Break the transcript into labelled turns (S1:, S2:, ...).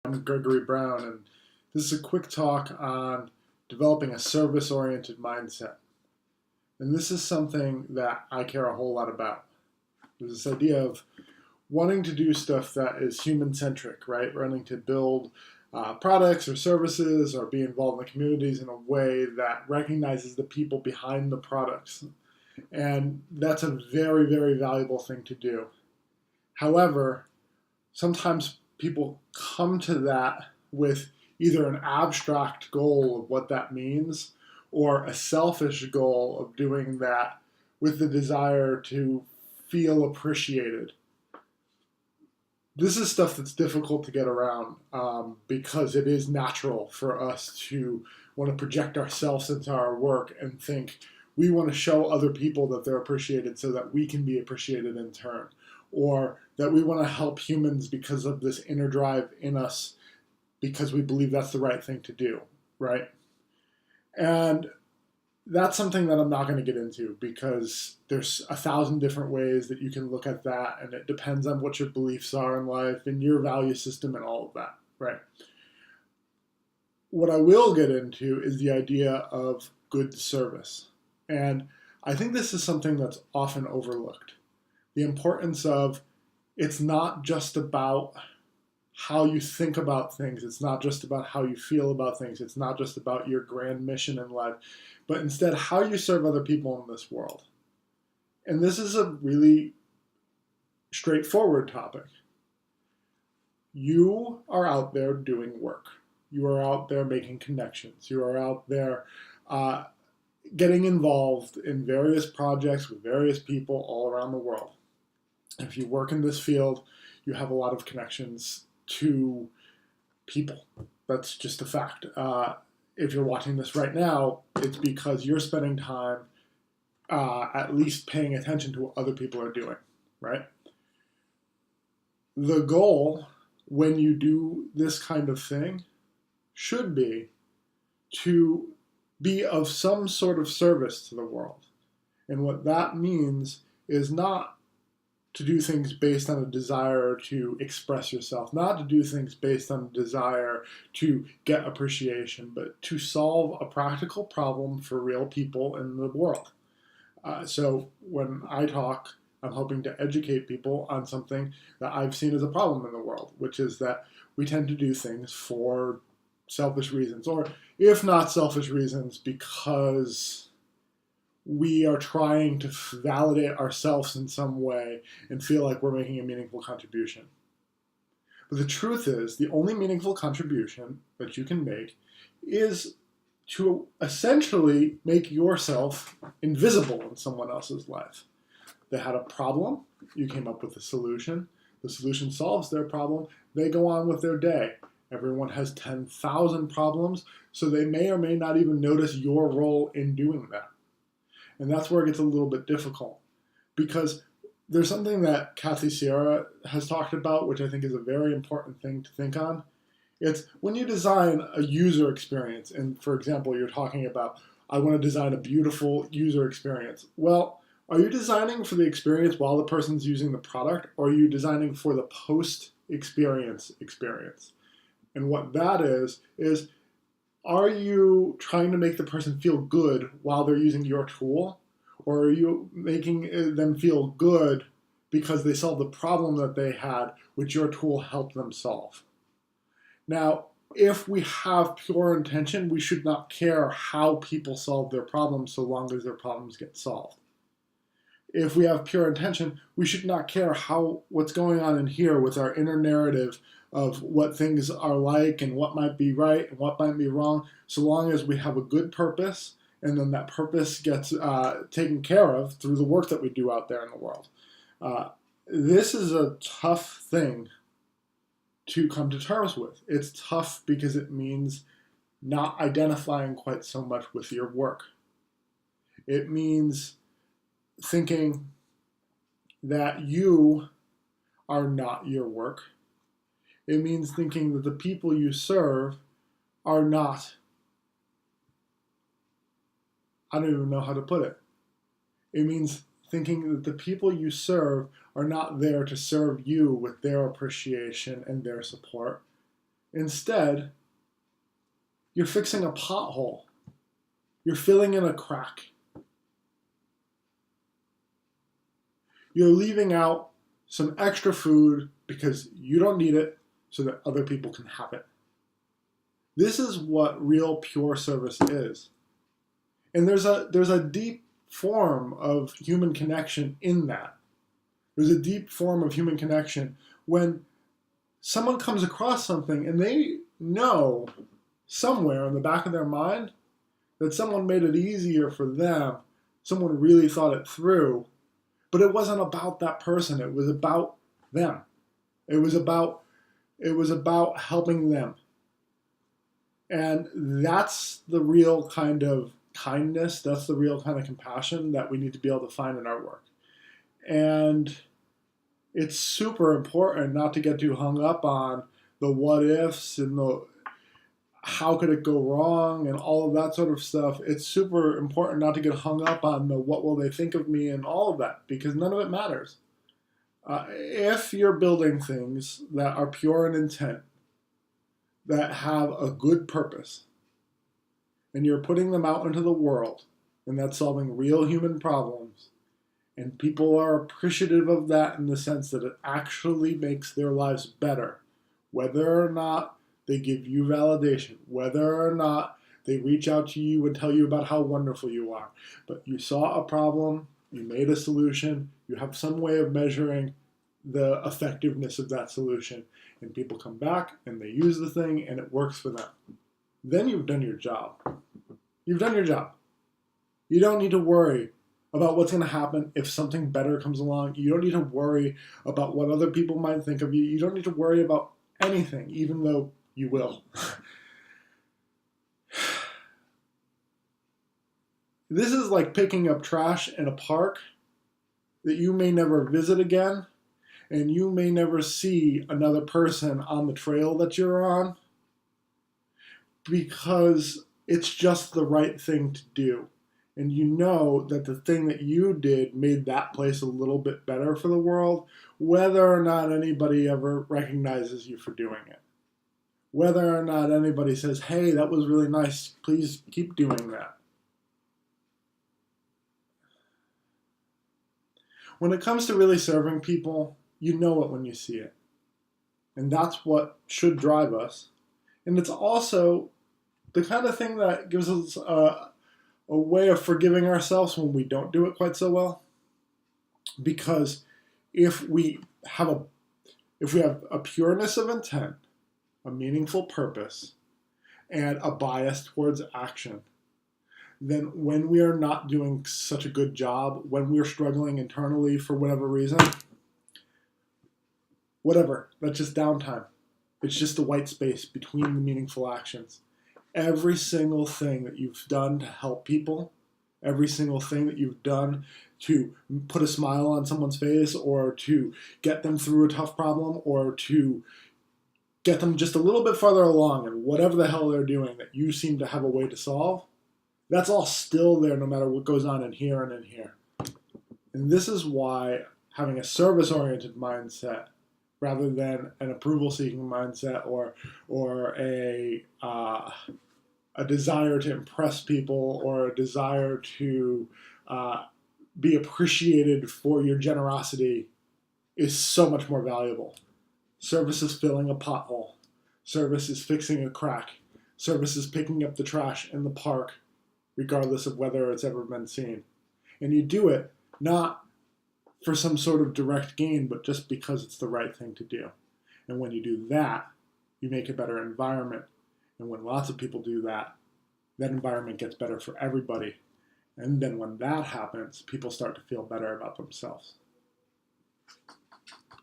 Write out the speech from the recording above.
S1: I'm Gregory Brown, and this is a quick talk on developing a service oriented mindset. And this is something that I care a whole lot about. There's this idea of wanting to do stuff that is human centric, right? Wanting to build products or services or be involved in the communities in a way that recognizes the people behind the products. And that's a very, very valuable thing to do. However, sometimes people come to that with either an abstract goal of what that means or a selfish goal of doing that with the desire to feel appreciated. This is stuff that's difficult to get around because it is natural for us to want to project ourselves into our work and think we want to show other people that they're appreciated so that we can be appreciated in turn, or that we want to help humans because of this inner drive in us because we believe that's the right thing to do, right? And that's something that I'm not going to get into because there's 1,000 different ways that you can look at that, and it depends on what your beliefs are in life and your value system and all of that, right? What I will get into is the idea of good service. And I think this is something that's often overlooked. The importance of it's not just about how you think about things. It's not just about how you feel about things. It's not just about your grand mission in life, but instead how you serve other people in this world. And this is a really straightforward topic. You are out there doing work. You are out there making connections. You are out there getting involved in various projects with various people all around the world. If you work in this field, you have a lot of connections to people. That's just a fact. If you're watching this right now, it's because you're spending time at least paying attention to what other people are doing, right? The goal when you do this kind of thing should be to be of some sort of service to the world. And what that means is not to do things based on a desire to express yourself, not to do things based on a desire to get appreciation, but to solve a practical problem for real people in the world. So when I talk, I'm hoping to educate people on something that I've seen as a problem in the world, which is that we tend to do things for selfish reasons, or if not selfish reasons, because we are trying to validate ourselves in some way and feel like we're making a meaningful contribution. But the truth is, the only meaningful contribution that you can make is to essentially make yourself invisible in someone else's life. They had a problem, you came up with a solution, the solution solves their problem, they go on with their day. Everyone has 10,000 problems, so they may or may not even notice your role in doing that. And that's where it gets a little bit difficult, because there's something that Kathy Sierra has talked about, which I think is a very important thing to think on. It's when you design a user experience, and for example, you're talking about, I want to design a beautiful user experience. Well, are you designing for the experience while the person's using the product, or are you designing for the post-experience experience? And what that is are you trying to make the person feel good while they're using your tool? Or are you making them feel good because they solved the problem that they had, which your tool helped them solve? Now, if we have pure intention, we should not care how people solve their problems so long as their problems get solved. If we have pure intention, we should not care what's going on in here with our inner narrative of what things are like and what might be right and what might be wrong, so long as we have a good purpose and then that purpose gets taken care of through the work that we do out there in the world. This is a tough thing to come to terms with. It's tough because it means not identifying quite so much with your work. It means thinking that you are not your work. It means thinking that the people you serve are not, I don't even know how to put it. It means thinking that the people you serve are not there to serve you with their appreciation and their support. Instead, you're fixing a pothole. You're filling in a crack. You're leaving out some extra food because you don't need it so that other people can have it. This is what real pure service is. And there's a deep form of human connection in that. There's a deep form of human connection when someone comes across something and they know somewhere in the back of their mind that someone made it easier for them, someone really thought it through, but it wasn't about that person, it was about them. It was about helping them. And that's the real kind of kindness, that's the real kind of compassion that we need to be able to find in our work. And it's super important not to get too hung up on the what ifs and the how could it go wrong and all of that sort of stuff. It's super important not to get hung up on the what will they think of me and all of that, because none of it matters. If you're building things that are pure in intent, that have a good purpose, and you're putting them out into the world, and that's solving real human problems, and people are appreciative of that in the sense that it actually makes their lives better, whether or not they give you validation, whether or not they reach out to you and tell you about how wonderful you are. But you saw a problem, you made a solution, you have some way of measuring the effectiveness of that solution, and people come back and they use the thing and it works for them. Then you've done your job. You've done your job. You don't need to worry about what's going to happen if something better comes along. You don't need to worry about what other people might think of you. You don't need to worry about anything, even though you will. This is like picking up trash in a park that you may never visit again, and you may never see another person on the trail that you're on, because it's just the right thing to do. And you know that the thing that you did made that place a little bit better for the world, whether or not anybody ever recognizes you for doing it. Whether or not anybody says, hey, that was really nice, please keep doing that. When it comes to really serving people, you know it when you see it. And that's what should drive us. And it's also the kind of thing that gives us a way of forgiving ourselves when we don't do it quite so well. Because if we have a pureness of intent, a meaningful purpose, and a bias towards action, then when we are not doing such a good job, when we're struggling internally for whatever reason, whatever, that's just downtime. It's just the white space between the meaningful actions. Every single thing that you've done to help people, every single thing that you've done to put a smile on someone's face, or to get them through a tough problem, or to get them just a little bit farther along in whatever the hell they're doing that you seem to have a way to solve, that's all still there no matter what goes on in here and in here. And this is why having a service-oriented mindset rather than an approval-seeking mindset or a desire to impress people, or a desire to be appreciated for your generosity is so much more valuable. Service is filling a pothole. Service is fixing a crack. Service is picking up the trash in the park, regardless of whether it's ever been seen. And you do it not for some sort of direct gain, but just because it's the right thing to do. And when you do that, you make a better environment. And when lots of people do that, that environment gets better for everybody. And then when that happens, people start to feel better about themselves.